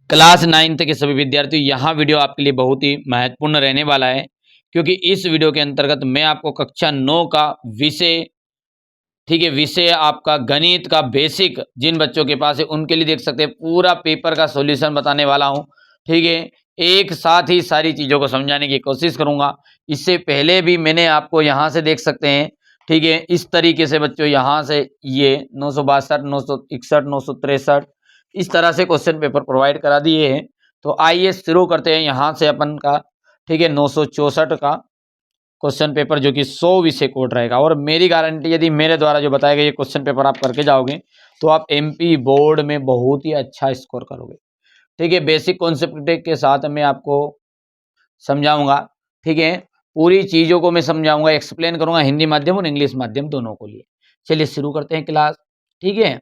Class 9th के सभी विद्यार्थियों, यहाँ वीडियो आपके लिए बहुत ही महत्वपूर्ण रहने वाला है, क्योंकि इस वीडियो के अंतर्गत मैं आपको कक्षा 9 का विषय, ठीक है, विषय आपका गणित का बेसिक जिन बच्चों के पास है उनके लिए देख सकते हैं पूरा पेपर का सॉल्यूशन बताने वाला हूँ। ठीक है, एक साथ ही सारी चीज़ों को समझाने की कोशिश करूँगा। इससे पहले भी मैंने आपको यहाँ से देख सकते हैं, ठीक है, इस तरीके से बच्चों यहाँ से ये 962, 961, 963 इस तरह से क्वेश्चन पेपर प्रोवाइड करा दिए हैं। तो आइए शुरू करते हैं यहाँ से अपन का, ठीक है, 964 का क्वेश्चन पेपर जो कि 100 विषय कोड रहेगा। और मेरी गारंटी, यदि मेरे द्वारा जो बताया गया ये क्वेश्चन पेपर आप करके जाओगे तो आप एमपी बोर्ड में बहुत ही अच्छा स्कोर करोगे। ठीक है, बेसिक कॉन्सेप्ट के साथ मैं आपको समझाऊंगा। ठीक है, पूरी चीज़ों को मैं समझाऊंगा, एक्सप्लेन करूंगा हिंदी माध्यम और इंग्लिश माध्यम दोनों को लिए। चलिए शुरू करते हैं क्लास। ठीक है,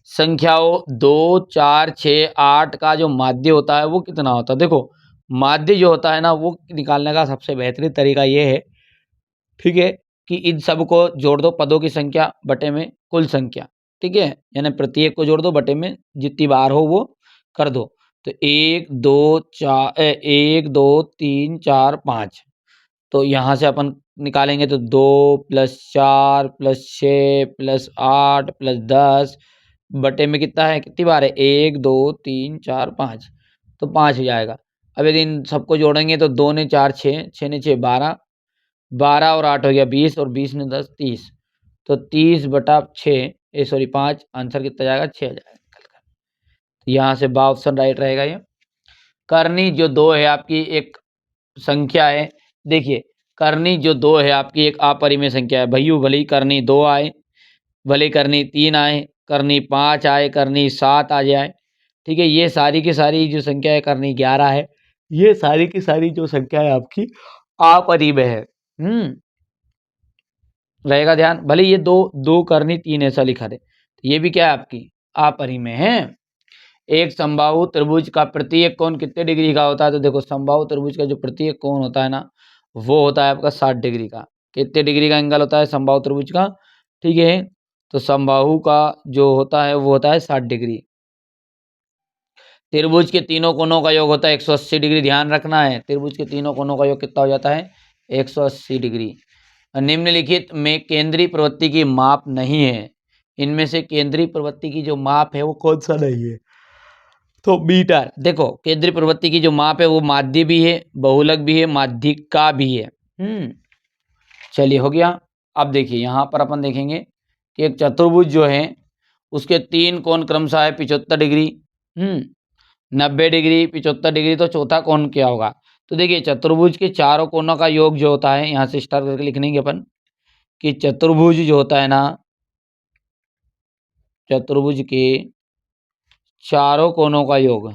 संख्याओं 2, 4, 6, 8 का जो माध्य होता है वो कितना होता है। देखो, माध्य जो होता है ना वो निकालने का सबसे बेहतरीन तरीका ये है, ठीक है, कि इन सब को जोड़ दो, पदों की संख्या बटे में कुल संख्या। ठीक है, यानी प्रत्येक को जोड़ दो, बटे में जितनी बार हो वो कर दो। तो 1 2 3 4 5, तो यहाँ से अपन निकालेंगे तो 2 + 4 + 6 + 8 + 10 बटे में कितना है, कितनी बार है, 1 2 3 4 5, तो 5 हो जाएगा। अब यदि इन सबको जोड़ेंगे तो 2 ने 4 6, 6 ने 6 12, 12 और 8 हो गया 20, और 20 ने 10 30, तो 30/6, सॉरी 5, आंसर कितना जाएगा, 6 आ जाएगा निकल कर। यहाँ से बा ऑप्शन राइट रहेगा ये। करनी जो 2 है आपकी एक संख्या है। देखिए, करनी जो 2 है आपकी एक अपरिमेय संख्या है। भैयू भले ही करनी 2 आए, भले ही करनी 3 आए, करनी 5 आए, करनी 7 आ जाए। ठीक है, ये सारी की सारी जो संख्या है, करनी 11 है, ये सारी की सारी जो संख्या है आपकी अपरिमेय है। रहेगा ध्यान, भले ये दो दो करनी 3 ऐसा लिखा दे, तो ये भी क्या है आपकी अपरिमेय है। एक समबाहु त्रिभुज का प्रत्येक कोण कितने डिग्री का होता है, तो देखो समबाहु त्रिभुज का जो प्रत्येक कोण होता है ना वो होता है आपका 60 डिग्री का। कितने डिग्री का एंगल होता है समबाहु त्रिभुज का, ठीक है, तो समबाहु का जो होता है वो होता है 60 डिग्री। त्रिभुज के तीनों कोणों का योग होता है 180 डिग्री, ध्यान रखना है, त्रिभुज के तीनों कोणों का योग कितना हो जाता है, 180 डिग्री। निम्नलिखित में केंद्रीय प्रवृत्ति की माप नहीं है, इनमें से केंद्रीय प्रवृत्ति की जो माप है वो कौन सा नहीं है, तो मीटर। देखो, केंद्रीय प्रवृत्ति की जो माप है वो माध्य भी है, बहुलक भी है, माध्यिका भी है। चलिए हो गया। अब देखिए यहाँ पर अपन देखेंगे कि एक चतुर्भुज जो है उसके 3 कोण क्रमशः है 75 डिग्री, 90 डिग्री, 75 डिग्री, तो चौथा कोण क्या होगा। तो देखिए, चतुर्भुज के चारों कोणों का योग जो होता है, यहाँ से स्टार्ट करके लिख लेंगे अपन कि चतुर्भुज जो होता है ना, चतुर्भुज के चारों कोणों का योग,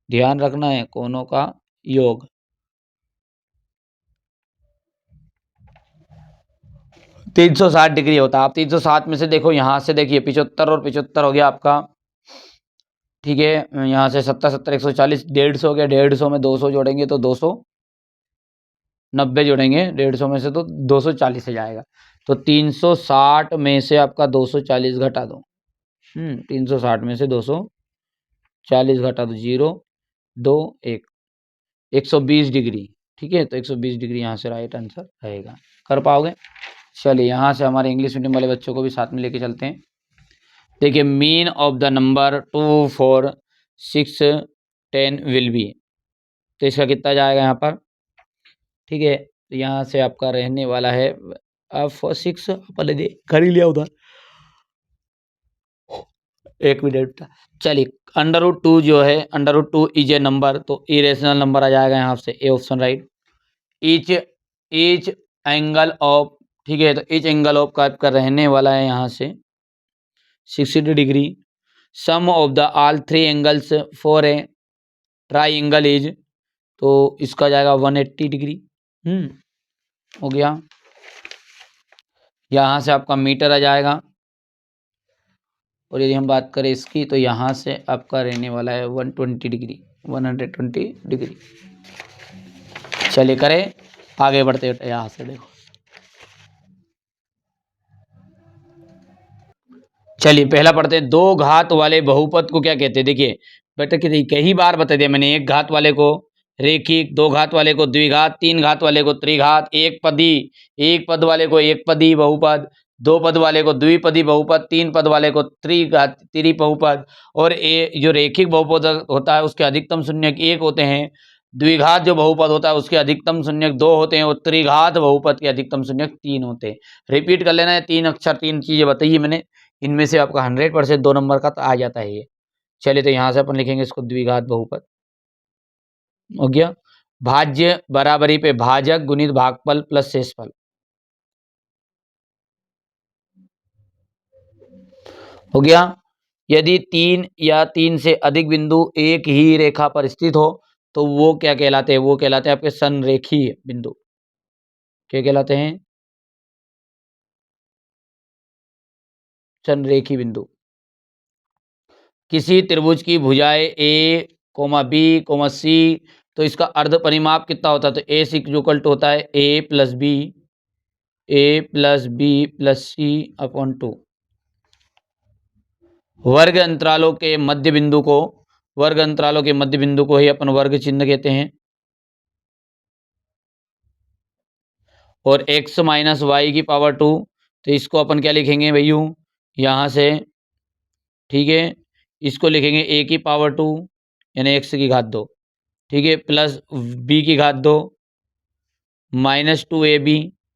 ध्यान रखना है, कोणों का योग 360 डिग्री होता है। आप 360 में से देखो, यहाँ से देखिए 75 और 75 हो गया आपका, ठीक है, यहाँ से 70 70 140, 150 हो गया, 150 में 200 जोड़ेंगे तो 290 जोड़ेंगे 150 में से तो 240 हो जाएगा। तो 360 में से आपका 240 घटा दो, 360 में से 240 घटा दो, 0 2 1, 120 डिग्री। ठीक है, तो 120 डिग्री यहाँ से राइट आंसर रहेगा। कर पाओगे। चलिए यहाँ से हमारे इंग्लिश मीडियम वाले बच्चों को भी साथ में लेके चलते हैं। देखिए, mean of the number 2 4 6 10 will be, तो इसका कितना जाएगा यहाँ पर। ठीक है, तो यहाँ से आपका रहने वाला है अब 6, पहले कर ही लिया उधर, 1 मिनट। चलिए, √2 जो है, √2 इज ए नंबर, तो इरेशनल नंबर आ जाएगा यहाँ से, A option right. Each angle of, ठीक है, तो ईच एंगल ऑफ का आपका रहने वाला है यहाँ से 60 degree. Sum of the all 3 angles for a tri is, तो इसका जाएगा 180 डिग्री। हो गया। यहाँ से आपका मीटर आ जाएगा, और यदि हम बात करें इसकी तो यहाँ से आपका रहने वाला है 120 डिग्री, 120 डिग्री। चलिए करें, आगे बढ़ते हैं। यहाँ से देखो, चलिए पहला पढ़ते हैं, दो घात वाले बहुपद को क्या कहते हैं। देखिए बेटा कि कई बार बता दिया मैंने, एक घात वाले को रेखिक, दो घात वाले को द्विघात, तीन घात वाले को त्रिघात, एक पदी, एक पद वाले को एक पदी बहुपद, दो पद वाले को द्विपदी बहुपद, तीन पद वाले को त्रिघात बहुपद। और जो रेखिक बहुपद होता है उसके अधिकतम शून्यक एक होते हैं, द्विघात जो बहुपद होता है उसके अधिकतम शून्यक दो होते हैं, और त्रिघात बहुपद के अधिकतम शून्यक तीन होते हैं। रिपीट कर लेना है, तीन अक्षर तीन चीजें बताइए मैंने, इनमें से आपका 100% 2 नंबर का तो आ जाता है ये। चलिए तो यहाँ से अपन लिखेंगे इसको द्विघात बहुपद हो गया। भाज्य बराबरी पे भाजक गुणित भागफल प्लस शेषफल हो गया। यदि तीन या तीन से अधिक बिंदु एक ही रेखा पर स्थित हो तो वो क्या कहलाते हैं, वो कहलाते हैं आपके संरेखीय बिंदु। क्या कहलाते हैं, संरेखी बिंदु। किसी त्रिभुज की भुजाएं ए कोमा बी कोमा सी, तो इसका अर्ध परिमाप कितना होता है, तो ए सी इक्वल टू होता है ए प्लस बी प्लस सी अपॉन 2। वर्ग अंतरालों के मध्य बिंदु को, वर्ग अंतरालों के मध्य बिंदु को ही अपन वर्ग चिन्ह कहते हैं। और x माइनस वाई की पावर 2, तो इसको अपन क्या लिखेंगे भैया, यहाँ से ठीक है, इसको लिखेंगे a की पावर 2 यानी x की घात 2, ठीक है, प्लस b की घात 2 माइनस 2ab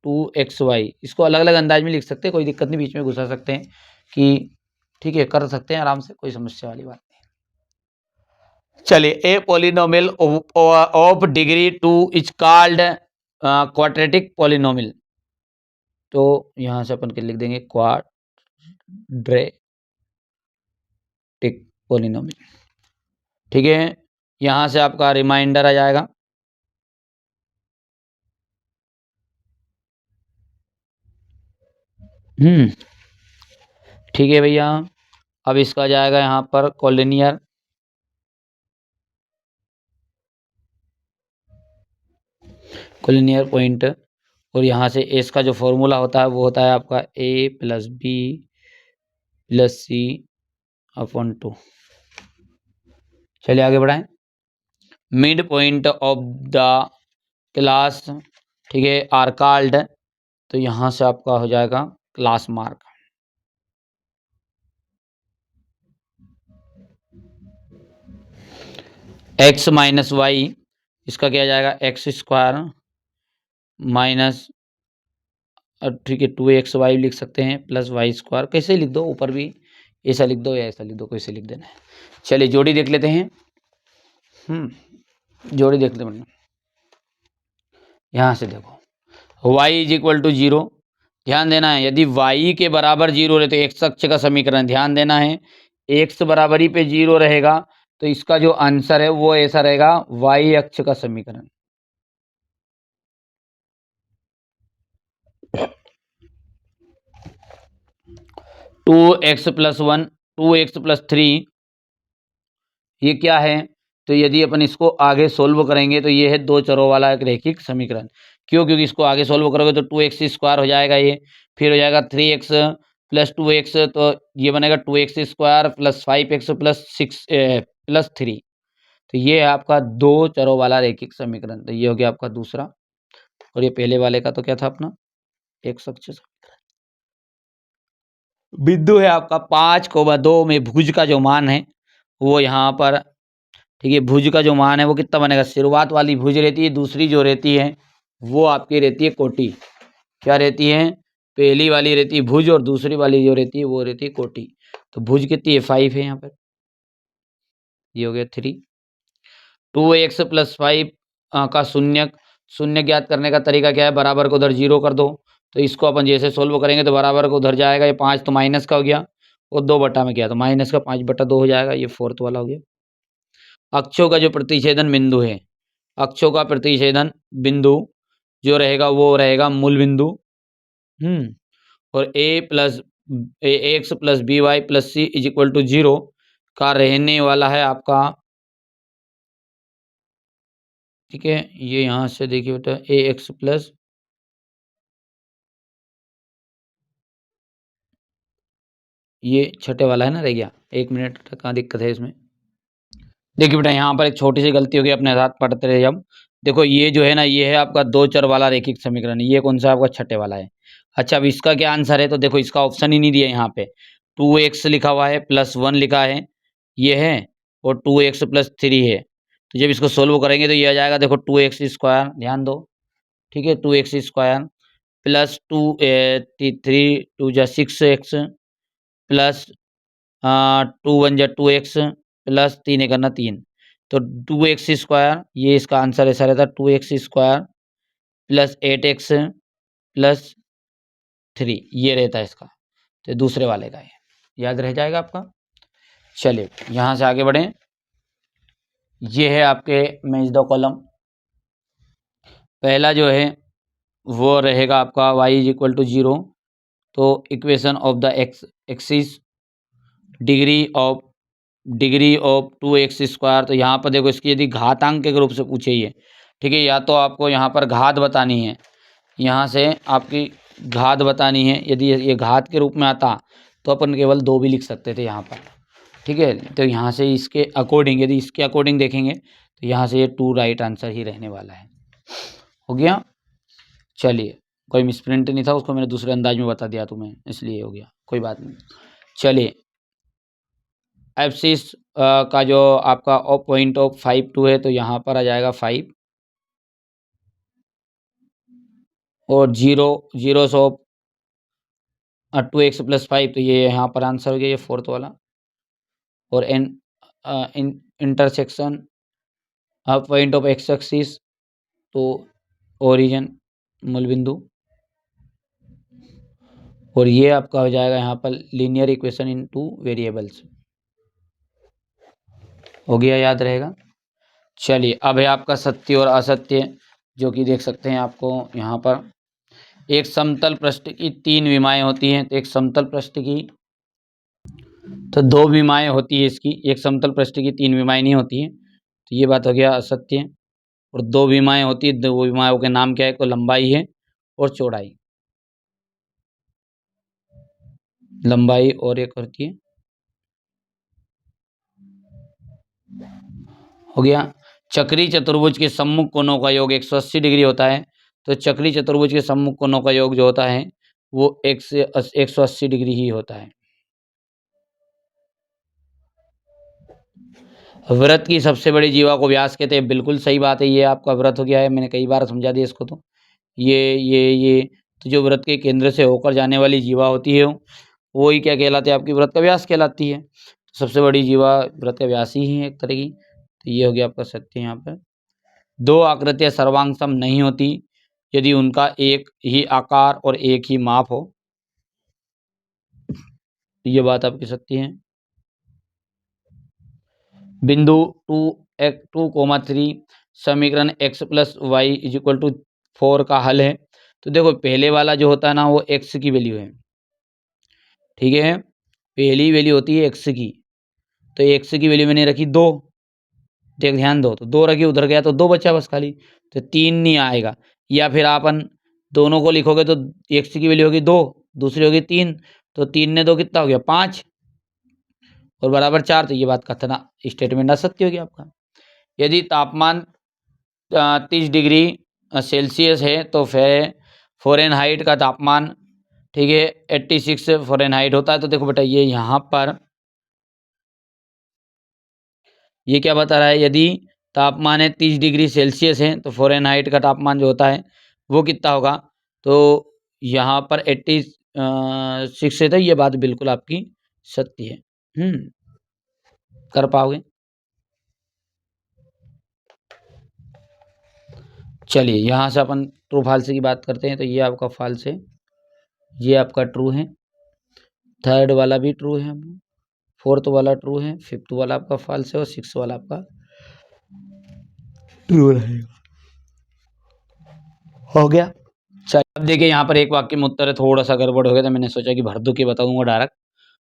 2xy। इसको अलग अलग अंदाज में लिख सकते हैं, कोई दिक्कत नहीं, बीच में घुसा सकते हैं कि ठीक है, कर सकते हैं आराम से, कोई समस्या वाली बात नहीं। चलिए, a polynomial of degree 2 is called quadratic polynomial, तो यहां से अपन के लिख देंगे क्वाड्रेटिक पोलिनोमियल, ठीक है। यहां से आपका रिमाइंडर आ जाएगा, ठीक है भैया। अब इसका आ जाएगा यहाँ पर कोलिनियर, कोलिनियर पॉइंट, और यहाँ से एस का जो फॉर्मूला होता है वो होता है आपका ए प्लस बी प्लस सी अपॉन 2। चलिए आगे बढ़ाएं। Mid point of the class, ठीक है, आर कॉल्ड, तो यहाँ से आपका हो जाएगा class mark. X minus y, इसका क्या जाएगा एक्स स्क्वायर माइनस, ठीक है 2xy लिख सकते हैं, प्लस वाई स्क्वायर, कैसे लिख दो, ऊपर भी ऐसा लिख दो या ऐसा लिख दो, कैसे लिख देना है। चलिए जोड़ी देख लेते हैं, जोड़ी देख लेते हैं। यहाँ से देखो y इज इक्वल टू 0, ध्यान देना है, यदि y के बराबर 0 रहे तो x अक्ष का समीकरण, ध्यान देना है, x बराबरी पे 0 रहेगा तो इसका जो आंसर है वो ऐसा रहेगा, y अक्ष का समीकरण। Two x plus one, 2x plus 3, ये क्या है, तो यदि अपन इसको आगे सोल्व करेंगे तो ये है दो चरों वाला एक रैखिक समीकरण। क्यों, क्योंकि इसको आगे सोल्व करोगे तो 2x स्क्वायर हो जाएगा, ये फिर हो जाएगा 3x प्लस 2x, तो ये बनेगा 2x square plus 5x plus 6 plus 3। तो ये है आपका दो चरों वाला रैखिक समीकरण, तो ये हो गया आपका दूसरा। और ये पहले वाले का तो क्या था अपना, एक अक्ष बिंदु है आपका 5,2 में भुज का जो मान है वो यहाँ पर, ठीक है, भुज का जो मान है वो कितना बनेगा, शुरुआत वाली भुज रहती है, दूसरी जो रहती है वो आपकी रहती है कोटि। क्या रहती है, पहली वाली रहती है भुज और दूसरी वाली जो रहती है वो रहती है कोटि। तो भुज कितनी है 5 है यहाँ पर, ये हो गया 3। 2x प्लस 5 का शून्यक, शून्य ज्ञात करने का तरीका क्या है, बराबर को उधर 0 कर दो, तो इसको अपन जैसे सोल्व करेंगे तो बराबर को उधर जाएगा, ये 5 तो माइनस का हो गया, और 2 बटा में गया तो माइनस का 5/2 हो जाएगा, ये फोर्थ वाला हो गया। अक्षों का जो प्रतिच्छेदन बिंदु है, अक्षों का प्रतिच्छेदन बिंदु जो रहेगा वो रहेगा मूल बिंदु, और x plus b y plus c is equal to 0 का रहने वाला है आपका, ठीक है, ये यहाँ से देखिए बेटा ए एक्स प्लस ये छठे वाला है ना, रह गया 1 मिनट, कहाँ दिक्कत है इसमें। देखिए बेटा यहाँ पर एक छोटी सी गलती हो गई, अपने साथ पढ़ते रहे जब। देखो ये जो है ना, ये है आपका दो चर वाला रैखिक समीकरण, ये कौन सा आपका छठे वाला है। अच्छा अब इसका क्या आंसर है, तो देखो इसका ऑप्शन ही नहीं दिया यहाँ पे। 2x लिखा हुआ है, +1 लिखा है, ये है, और 2x + 3 है। तो जब इसको सोल्व करेंगे तो ये आ जाएगा, देखो 2x², ध्यान दो, ठीक है, 2x² प्लस 3 प्लस 2 1 जा 2x प्लस 3 1 करना 3, तो 2x², ये इसका आंसर ऐसा रहता, 2x² प्लस 8x प्लस 3, ये रहता है इसका। तो दूसरे वाले का है, याद रह जाएगा आपका। चलिए यहाँ से आगे बढ़ें। ये है आपके मैच द कॉलम। पहला जो है वो रहेगा आपका y = 0, तो equation of the axis degree of 2x², तो यहाँ पर देखो इसकी यदि घातांक के रूप से पूछे ये, ठीक है, या तो आपको यहाँ पर घात बतानी है, यहाँ से आपकी घात बतानी है। यदि ये घात के रूप में आता तो अपन केवल 2 भी लिख सकते थे यहाँ पर, ठीक है। तो यहाँ से इसके अकॉर्डिंग, यदि इसके अकॉर्डिंग देखेंगे तो यहाँ से ये 2 राइट आंसर ही रहने वाला है। हो गया। चलिए कोई मिसप्रिंट नहीं था, उसको मैंने दूसरे अंदाज में बता दिया तुम्हें, इसलिए हो गया, कोई बात नहीं। चलिए एब्सिस का जो आपका पॉइंट ऑफ 5 2 है, तो यहाँ पर आ जाएगा 5, और 0 ऑफ 2x + 5, तो ये यहाँ पर आंसर हो गया, ये 4th वाला। और intersection point of x axis, तो ओरिजिन मूल बिंदु, और ये आपका हो जाएगा यहाँ पर लीनियर इक्वेशन इन 2 वेरिएबल्स। हो गया, याद रहेगा। चलिए अब है आपका सत्य और असत्य, जो कि देख सकते हैं आपको यहाँ पर। एक समतल पृष्ठ की 3 विमाएँ होती हैं, तो एक समतल पृष्ठ की तो 2 विमाएँ होती है इसकी, एक समतल पृष्ठ की 3 विमाएँ नहीं होती हैं, तो ये बात हो गया असत्य। और 2 विमाएँ होती है, 2 विमाओं के नाम क्या है, एक तो लंबाई है और चौड़ाई, लंबाई और एक होती है, हो गया। चक्रीय चतुर्भुज के सम्मुख कोणों का योग 180 डिग्री होता है, तो चक्रीय चतुर्भुज के सम्मुख कोणों का योग जो होता है वो 180 डिग्री ही होता है। वृत्त की सबसे बड़ी जीवा को व्यास कहते हैं, बिल्कुल सही बात है, ये आपका वृत्त हो गया है, मैंने कई बार समझा दिया इसको। तो ये तो जो वृत्त के केंद्र से होकर जाने वाली जीवा होती है वो ही क्या कहलाती है, आपकी वृत्त का व्यास कहलाती है। तो सबसे बड़ी जीवा वृत्त का व्यास ही है एक तरह की। तो ये हो गया आपका सत्य। यहाँ पर 2 आकृतियाँ सर्वांग सम नहीं होती यदि उनका एक ही आकार और एक ही माप हो, तो ये बात आपकी सत्य है। बिंदु 2,3 समीकरण x + y = 4 का हल है। तो देखो पहले वाला जो होता है ना वो x की वैल्यू है, ठीक है, पहली वैल्यू होती है x की, तो x की वैल्यू मैंने रखी 2, देख ध्यान दो, तो 2 रखी, उधर गया तो 2 बचा बस खाली, तो 3 नहीं आएगा। या फिर अपन दोनों को लिखोगे तो x की वैल्यू होगी 2, दूसरी होगी 3, तो 3 ने 2 कितना हो गया 5, और बराबर 4, तो ये बात कथना स्टेटमेंट असत्य हो गया आपका। यदि तापमान 30 डिग्री सेल्सियस है तो फिर फ़ारेनहाइट का तापमान, ठीक है, 86 फ़ारेनहाइट होता है। तो देखो बेटा ये यहाँ पर ये क्या बता रहा है, यदि तापमान है 30 डिग्री सेल्सियस है तो फ़ारेनहाइट का तापमान जो होता है वो कितना होगा, तो यहाँ पर 86 है, तो ये बात बिल्कुल आपकी सत्य है। कर पाओगे। चलिए यहाँ से अपन ट्रू फॉल्स की बात करते हैं, तो ये आपका फॉल्स है, ये आपका ट्रू है, थर्ड वाला भी ट्रू है, 4th वाला ट्रू है, 5th वाला आपका फॉल्स है, और 6th वाला आपका ट्रू रहेगा। हो गया। चलिए अब देखिए यहाँ पर एक वाक्य में उत्तर है, थोड़ा सा गड़बड़ हो गया, तो मैंने सोचा कि भर दू के बताऊंगा डायरेक्ट,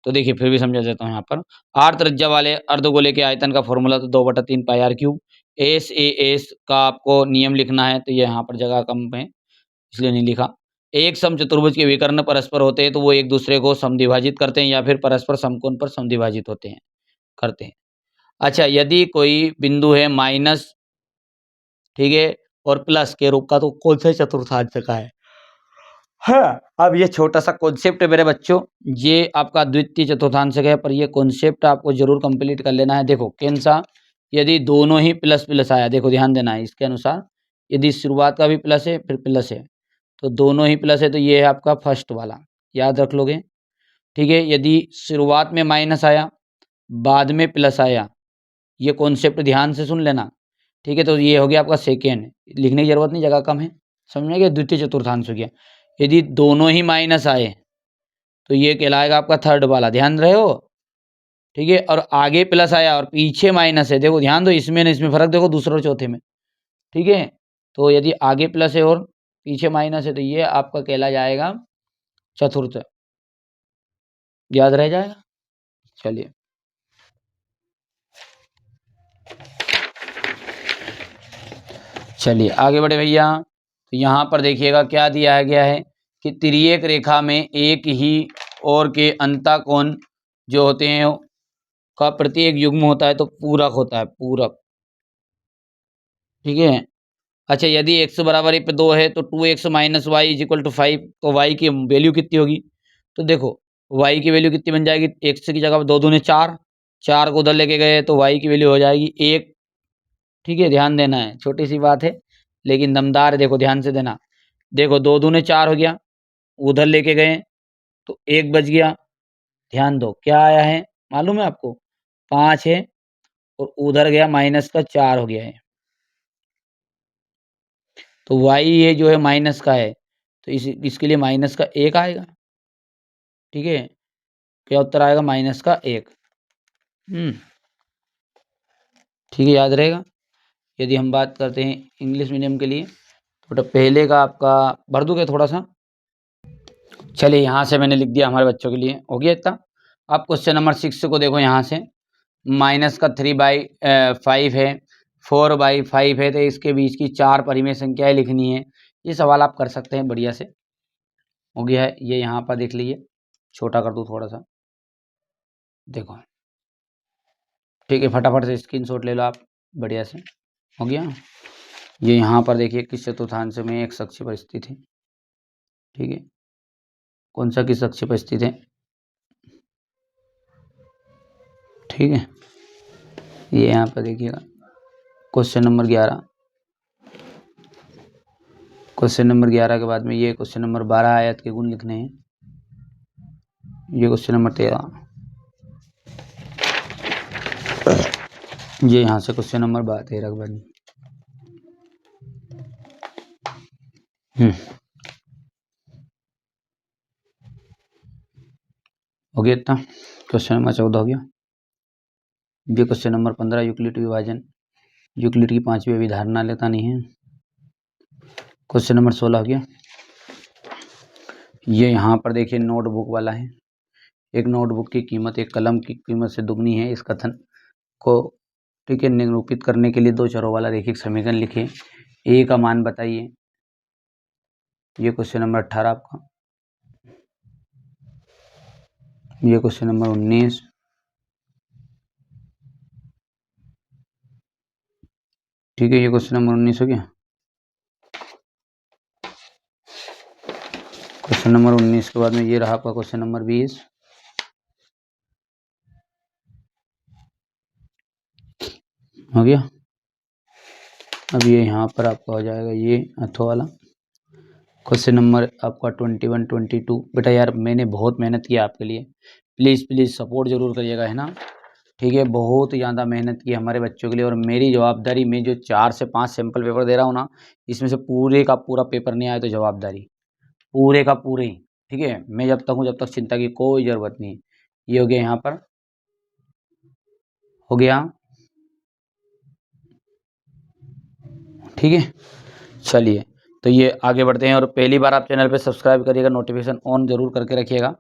तो देखिए फिर भी समझा देता हूँ। यहाँ पर r त्रिज्या वाले अर्धगोले के आयतन का फॉर्मूला तो 2/3 πr³ एस का आपको नियम लिखना है, तो ये यहाँ पर जगह कम है इसलिए नहीं लिखा। एक समचतुर्भुज के विकर्ण परस्पर होते हैं तो वो एक दूसरे को समद्विभाजित करते हैं या फिर परस्पर समकोण पर समद्विभाजित होते हैं करते हैं। अच्छा, यदि कोई बिंदु है माइनस, ठीक है, और प्लस के रूप का, तो कौन से चतुर्थांश का है? हाँ, अब ये छोटा सा कॉन्सेप्ट है मेरे बच्चों, ये आपका द्वितीय चतुर्थांश है, पर ये कॉन्सेप्ट आपको जरूर कंप्लीट कर लेना है। देखो कौन सा, यदि दोनों ही प्लस प्लस आया, देखो ध्यान देना है इसके अनुसार, यदि शुरुआत का भी प्लस है फिर प्लस है, तो दोनों ही प्लस है, तो ये है आपका फर्स्ट वाला, याद रख लोगे। ठीक है, यदि शुरुआत में माइनस आया बाद में प्लस आया, ये कॉन्सेप्ट ध्यान से सुन लेना। ठीक है, तो ये हो गया आपका सेकेंड, लिखने की जरूरत नहीं, जगह कम है, समझ में आ गया। द्वितीय चतुर्थांश हो गया। यदि दोनों ही माइनस आए तो ये कहलाएगा आपका थर्ड वाला, ध्यान रहे हो। ठीक है, और आगे प्लस आया और पीछे माइनस है, देखो ध्यान दो, इसमें ना इसमें फर्क देखो, दूसरे और चौथे में। ठीक है, तो यदि आगे प्लस है और पीछे माइनस है तो ये आपका कहला जाएगा चतुर्थ, याद रह जाएगा। चलिए, चलिए आगे बढ़े भैया। तो यहाँ पर देखिएगा क्या दिया गया है कि तिर्यक रेखा में एक ही ओर के अंतःकोण जो होते हैं का प्रत्येक युग्म होता है तो पूरक होता है, पूरक। ठीक है, अच्छा, यदि x बराबर पे 2 है तो 2x minus y is equal to 5, तो y की वैल्यू कितनी होगी? तो देखो y की वैल्यू कितनी बन जाएगी, x की जगह 2 दूने 4, 4 को उधर लेके गए तो y की वैल्यू हो जाएगी 1। ठीक है, ध्यान देना है, छोटी सी बात है लेकिन दमदार है, देखो ध्यान से देना। देखो 2 दूने 4 हो गया, उधर लेके गए तो 1 बच गया। ध्यान दो क्या आया है, मालूम है आपको? 5 है, और उधर गया माइनस का 4 हो गया है, तो y ये जो है माइनस का है, तो इसके लिए माइनस का 1 आएगा। ठीक है, क्या उत्तर आएगा? माइनस का 1। ठीक है, याद रहेगा। यदि हम बात करते हैं इंग्लिश मीडियम के लिए, तो पहले का आपका भर दूंगे थोड़ा सा। चलिए, यहाँ से मैंने लिख दिया हमारे बच्चों के लिए, हो गया इतना। आप क्वेश्चन नंबर 6 को देखो, यहाँ से माइनस का 3/5 है, 4/5 है, तो इसके बीच की 4 परिमेय संख्याएं लिखनी है। ये सवाल आप कर सकते हैं बढ़िया से, हो गया है। ये यहाँ पर देख लीजिए, छोटा कर दूँ थोड़ा सा, देखो। ठीक है, फटाफट से स्क्रीनशॉट ले लो आप, बढ़िया से, हो गया। ये यहाँ पर देखिए किस चतुर्थांश में एक अक्ष पर स्थित है। ठीक है, कौन सा किस अक्ष पर स्थित है? ठीक है, ये यहाँ पर देखिएगा क्वेश्चन नंबर 11, क्वेश्चन नंबर 11 के बाद में ये क्वेश्चन नंबर 12 आयत के गुण लिखने हैं। ये क्वेश्चन नंबर 13, ये यहाँ से क्वेश्चन नंबर 13 के बाद। हो गया इतना। क्वेश्चन नंबर 14 हो गया। ये क्वेश्चन नंबर 15 यूक्लिड विभाजन, यूक्लिड की 5वीं अभिधारणा लेता नहीं है। क्वेश्चन नंबर 16 हो गया। ये यहाँ पर देखिए नोटबुक वाला है, एक नोटबुक की कीमत एक कलम की कीमत से दुगनी है, इस कथन को, ठीक है, निरूपित करने के लिए 2 चरों वाला रैखिक समीकरण लिखे, ए का मान बताइए। ये क्वेश्चन नंबर 18 आपका। ये क्वेश्चन नंबर 19, ठीक है, ये क्वेश्चन नंबर 19 हो गया। क्वेश्चन नंबर 19 के बाद में ये रहा आपका क्वेश्चन नंबर 20। हो गया। अब ये यहाँ पर आपका हो जाएगा ये अथवा वाला क्वेश्चन नंबर आपका 21, 22। बेटा यार मैंने बहुत मेहनत किया आपके लिए, प्लीज़ प्लीज़ सपोर्ट जरूर करिएगा, है ना। ठीक है, बहुत ज़्यादा मेहनत की हमारे बच्चों के लिए, और मेरी जवाबदारी, मैं जो 4 से 5 सैम्पल पेपर दे रहा हूँ ना, इसमें से पूरे का पूरा पेपर नहीं आया तो जवाबदारी पूरे का पूरे ही। ठीक है, मैं जब तक हूँ जब तक चिंता की कोई ज़रूरत नहीं। ये हो गया, यहाँ पर हो गया। ठीक है, चलिए, तो ये आगे बढ़ते हैं, और पहली बार आप चैनल पे सब्सक्राइब करिएगा, नोटिफिकेशन ऑन जरूर करके रखिएगा।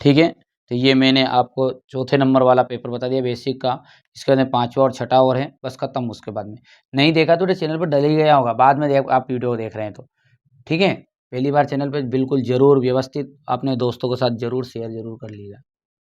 ठीक है, तो ये मैंने आपको चौथे नंबर वाला पेपर बता दिया बेसिक का, इसके बाद में 5वां और 6वां और है, बस खत्म। उसके बाद में नहीं देखा तो चैनल पर डल ही गया होगा, बाद में आप वीडियो देख रहे हैं तो। ठीक है, पहली बार चैनल पे बिल्कुल ज़रूर व्यवस्थित अपने दोस्तों के साथ ज़रूर शेयर ज़रूर कर लीजिएगा।